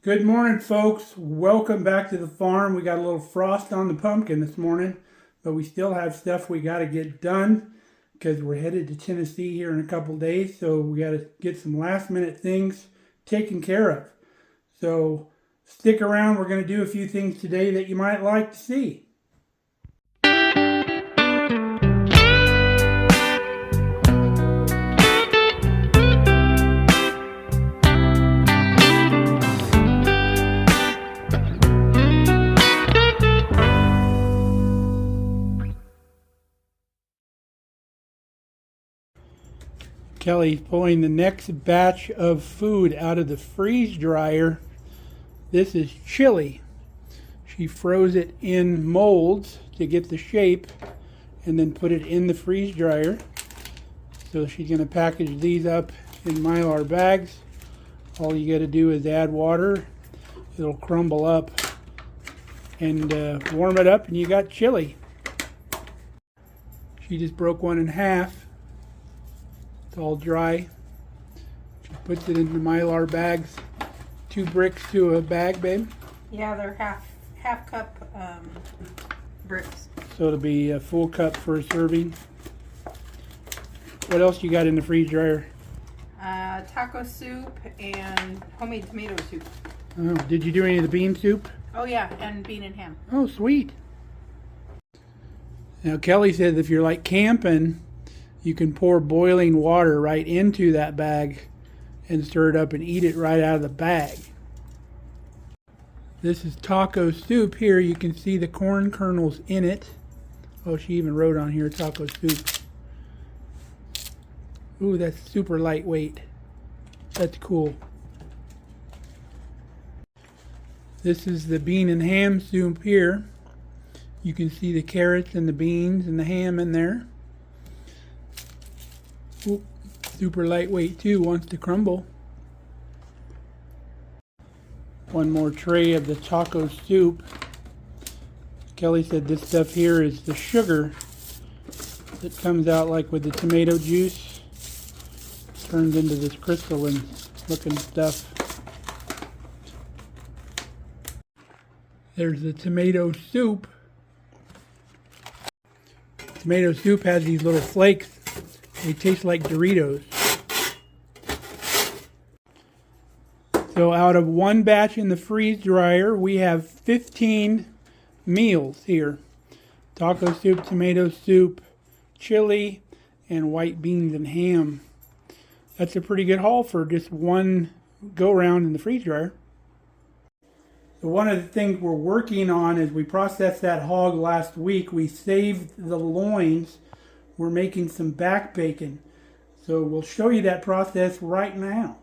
Good morning, folks. Welcome back to the farm. We got a little frost on the pumpkin this morning, but we still have stuff we got to get done because we're headed to Tennessee here in a couple days. So we got to get some last minute things taken care of. So stick around. We're going to do a few things today that you might like to see. Kelly's pulling the next batch of food out of the freeze dryer. This is chili. She froze it in molds to get the shape and then put it in the freeze dryer. So she's going to package these up in Mylar bags. All you got to do is add water. It'll crumble up and warm it up and you got chili. She just broke one in half. It's all dry. She puts it into Mylar bags. 2 bricks to a bag, babe? Yeah, they're half cup bricks. So it'll be a full cup for a serving. What else you got in the freeze dryer? Taco soup and homemade tomato soup. Oh, did you do any of the bean soup? Oh yeah, and bean and ham. Oh, sweet. Now Kelly says if you're like camping, you can pour boiling water right into that bag and stir it up and eat it right out of the bag. This is taco soup here. You can see the corn kernels in it. Oh, she even wrote on here taco soup. Ooh, that's super lightweight. That's cool. This is the bean and ham soup here. You can see the carrots and the beans and the ham in there. Ooh, super lightweight too, wants to crumble. One more tray of the taco soup. Kelly said this stuff here is the sugar that comes out like with the tomato juice. Turns into this crystalline looking stuff. There's the tomato soup. Tomato soup has these little flakes. They taste like Doritos. So out of one batch in the freeze dryer, we have 15 meals here. Taco soup, tomato soup, chili, and white beans and ham. That's a pretty good haul for just one go-round in the freeze dryer. So one of the things we're working on is we processed that hog last week. We saved the loins. We're making some back bacon. So we'll show you that process right now.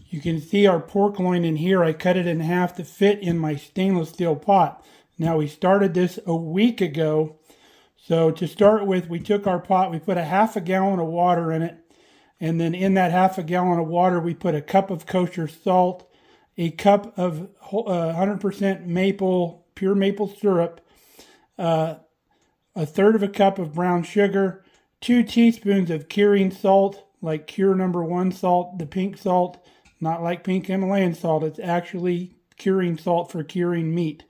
You can see our pork loin in here. I cut it in half to fit in my stainless steel pot. Now we started this a week ago. So to start with, we took our pot, we put a half a gallon of water in it. And then in that half a gallon of water, we put a cup of kosher salt, a cup of 100% pure maple syrup, a third of a cup of brown sugar, 2 teaspoons of curing salt, like Cure #1 salt, the pink salt, not like pink Himalayan salt. It's actually curing salt for curing meat.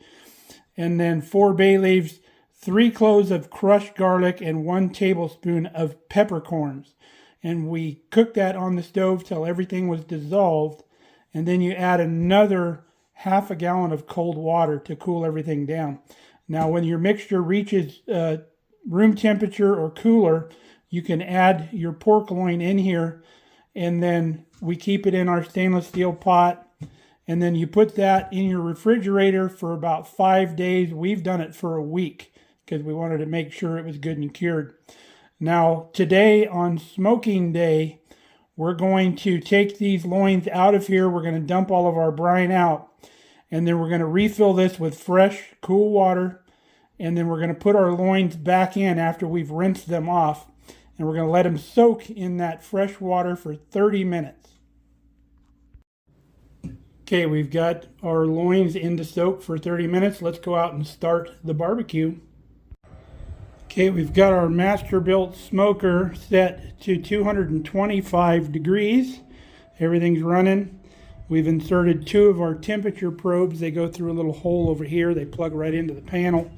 And then 4 bay leaves, 3 cloves of crushed garlic, and 1 tablespoon of peppercorns. And we cooked that on the stove till everything was dissolved. And then you add another half a gallon of cold water to cool everything down. Now, when your mixture reaches room temperature or cooler, you can add your pork loin in here, and then we keep it in our stainless steel pot, and then you put that in your refrigerator for about 5 days. We've done it for a week because we wanted to make sure it was good and cured. Now, today on smoking day, we're going to take these loins out of here. We're going to dump all of our brine out. And then we're going to refill this with fresh, cool water. And then we're going to put our loins back in after we've rinsed them off. And we're going to let them soak in that fresh water for 30 minutes. Okay, we've got our loins in to soak for 30 minutes. Let's go out and start the barbecue. Okay, we've got our Masterbuilt smoker set to 225 degrees. Everything's running. We've inserted 2 of our temperature probes. They go through a little hole over here. They plug right into the panel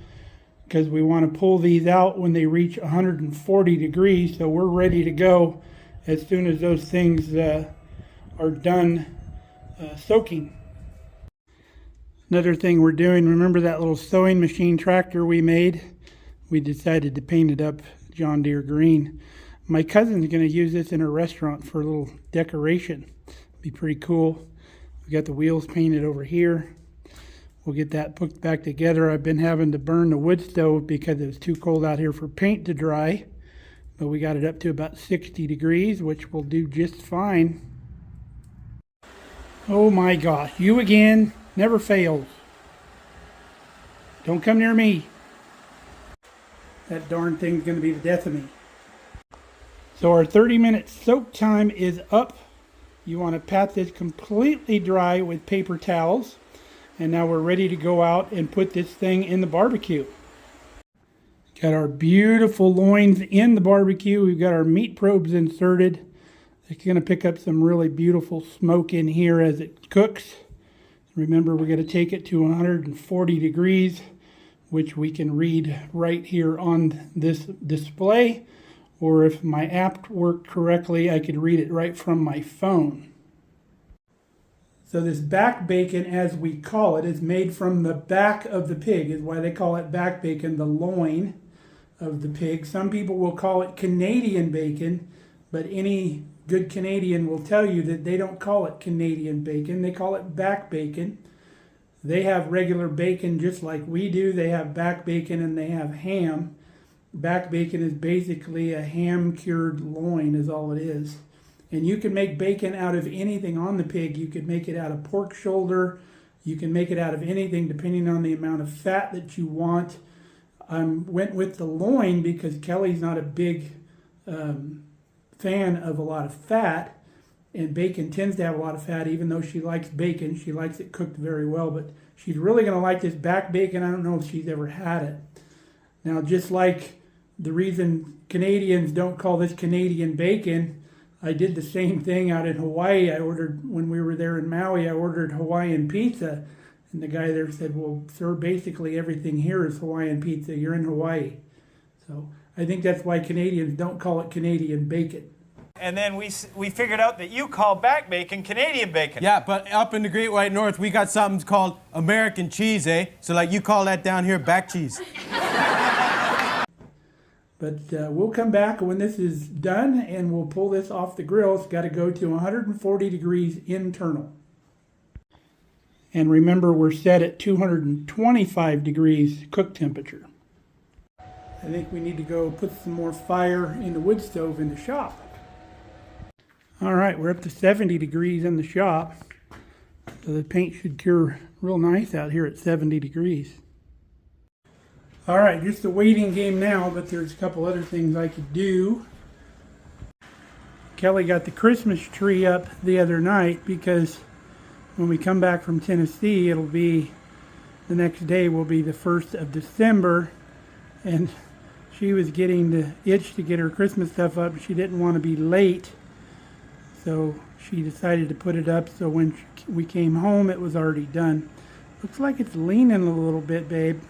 because we want to pull these out when they reach 140 degrees. So we're ready to go as soon as those things are done soaking. Another thing we're doing, remember that little sewing machine tractor we made? We decided to paint it up John Deere green. My cousin's going to use this in her restaurant for a little decoration. Be pretty cool. We got the wheels painted over here. We'll get that put back together. I've been having to burn the wood stove because it was too cold out here for paint to dry. But we got it up to about 60 degrees, which will do just fine. Oh my gosh, you again. Never fails. Don't come near me. That darn thing's going to be the death of me. So our 30-minute soak time is up. You want to pat this completely dry with paper towels. And now we're ready to go out and put this thing in the barbecue. Got our beautiful loins in the barbecue. We've got our meat probes inserted. It's going to pick up some really beautiful smoke in here as it cooks. Remember, we're going to take it to 140 degrees, which we can read right here on this display. Or if my app worked correctly, I could read it right from my phone. So this back bacon, as we call it, is made from the back of the pig, is why they call it back bacon, the loin of the pig. Some people will call it Canadian bacon, but any good Canadian will tell you that they don't call it Canadian bacon. They call it back bacon. They have regular bacon just like we do. They have back bacon and they have ham. Back bacon is basically a ham-cured loin is all it is. And you can make bacon out of anything on the pig. You could make it out of pork shoulder. You can make it out of anything depending on the amount of fat that you want. I went with the loin because Kelly's not a big fan of a lot of fat, and bacon tends to have a lot of fat. Even though she likes bacon, she likes it cooked very well, but she's really going to like this back bacon. I don't know if she's ever had it. Now, just like the reason Canadians don't call this Canadian bacon, I did the same thing out in Hawaii. When we were there in Maui, I ordered Hawaiian pizza, and the guy there said, well, sir, basically everything here is Hawaiian pizza. You're in Hawaii. So I think that's why Canadians don't call it Canadian bacon. And then we figured out that you call back bacon Canadian bacon. Yeah, but up in the Great White North, we got something called American cheese, eh? So like you call that down here back cheese. But we'll come back when this is done and we'll pull this off the grill. It's got to go to 140 degrees internal. And remember, we're set at 225 degrees cook temperature. I think we need to go put some more fire in the wood stove in the shop. All right, we're up to 70 degrees in the shop. So the paint should cure real nice out here at 70 degrees. All right, just a waiting game now, but there's a couple other things I could do. Kelly got the Christmas tree up the other night because when we come back from Tennessee, it'll be, the next day will be the 1st of December. And she was getting the itch to get her Christmas stuff up. She didn't want to be late. So she decided to put it up. So when we came home, it was already done. Looks like it's leaning a little bit, babe.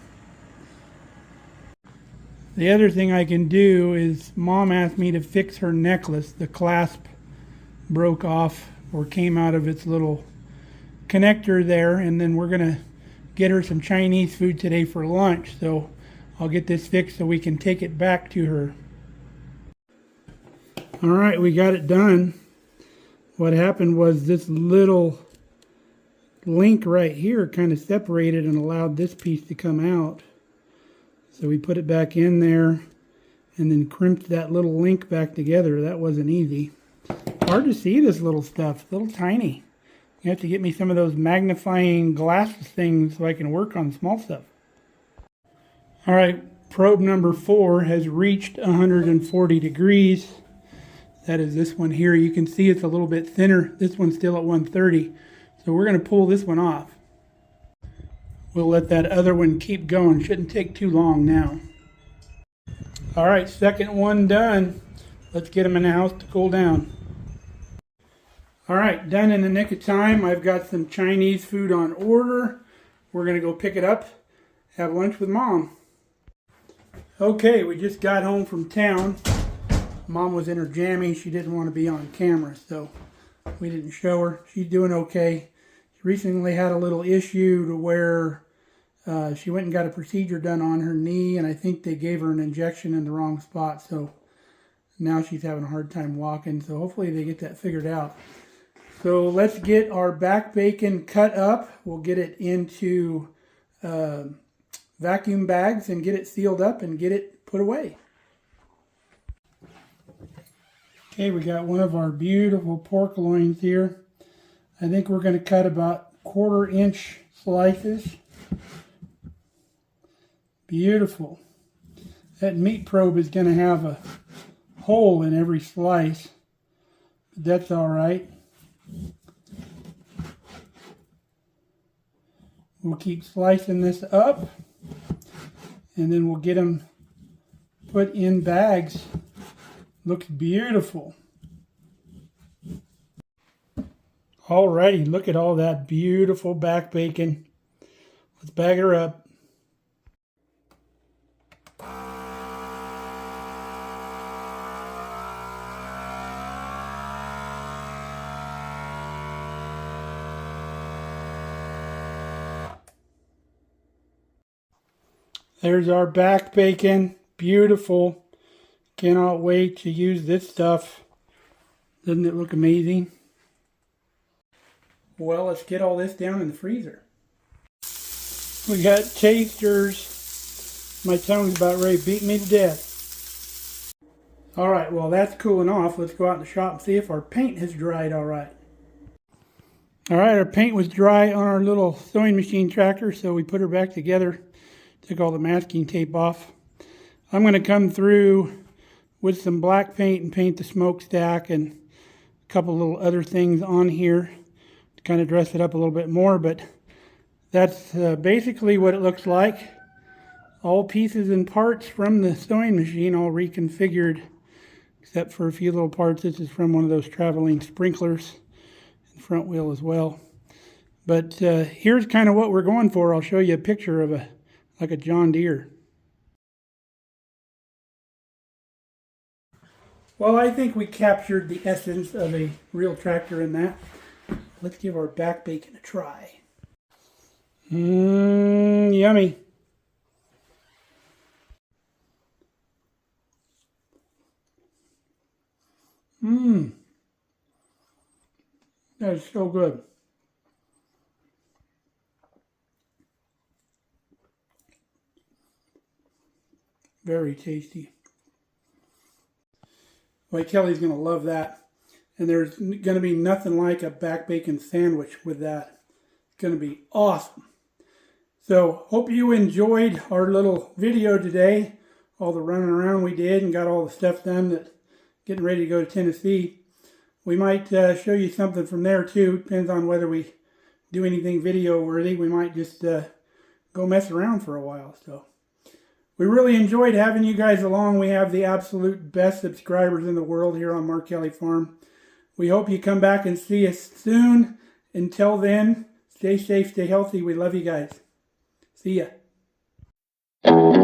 The other thing I can do is Mom asked me to fix her necklace. The clasp broke off or came out of its little connector there. And then we're going to get her some Chinese food today for lunch. So I'll get this fixed so we can take it back to her. All right, we got it done. What happened was this little link right here kind of separated and allowed this piece to come out. So we put it back in there and then crimped that little link back together. That wasn't easy. Hard to see this little stuff, little tiny. You have to get me some of those magnifying glass things so I can work on small stuff. All right, probe number 4 has reached 140 degrees. That is this one here. You can see it's a little bit thinner. This one's still at 130. So we're going to pull this one off. We'll let that other one keep going. Shouldn't take too long now. All right, second one done. Let's get them in the house to cool down. All right, done in the nick of time. I've got some Chinese food on order. We're going to go pick it up, have lunch with Mom. Okay, we just got home from town. Mom was in her jammy. She didn't want to be on camera, so we didn't show her. She's doing okay. She recently had a little issue to where she went and got a procedure done on her knee, and I think they gave her an injection in the wrong spot, so now she's having a hard time walking. So hopefully they get that figured out. So let's get our back bacon cut up. We'll get it into vacuum bags and get it sealed up and get it put away. Okay, we got one of our beautiful pork loins here. I think we're going to cut about 1/4 inch slices. Beautiful. That meat probe is going to have a hole in every slice, but that's all right. We'll keep slicing this up, and then we'll get them put in bags. Looks beautiful. Alrighty, look at all that beautiful back bacon. Let's bag her up. There's our back bacon. Beautiful. Cannot wait to use this stuff. Doesn't it look amazing? Well, let's get all this down in the freezer. We got tasters. My tongue's about ready to beat me to death. Alright, well that's cooling off. Let's go out in the shop and see if our paint has dried alright. Alright, our paint was dry on our little sewing machine tractor, so we put her back together. Took all the masking tape off. I'm going to come through with some black paint and paint the smokestack and a couple little other things on here to kind of dress it up a little bit more, but that's basically what it looks like. All pieces and parts from the sewing machine, all reconfigured, except for a few little parts. This is from one of those traveling sprinklers and front wheel as well. But here's kind of what we're going for. I'll show you a picture of like a John Deere. Well, I think we captured the essence of a real tractor in that. Let's give our back bacon a try. Yummy. That is so good. Very tasty. Well, Kelly's going to love that. And there's going to be nothing like a back bacon sandwich with that. It's going to be awesome. So, hope you enjoyed our little video today. All the running around we did and got all the stuff done that getting ready to go to Tennessee. We might show you something from there too. Depends on whether we do anything video worthy. We might just go mess around for a while. So. We really enjoyed having you guys along. We have the absolute best subscribers in the world here on Markelly Farm. We hope you come back and see us soon. Until then, stay safe, stay healthy. We love you guys. See ya.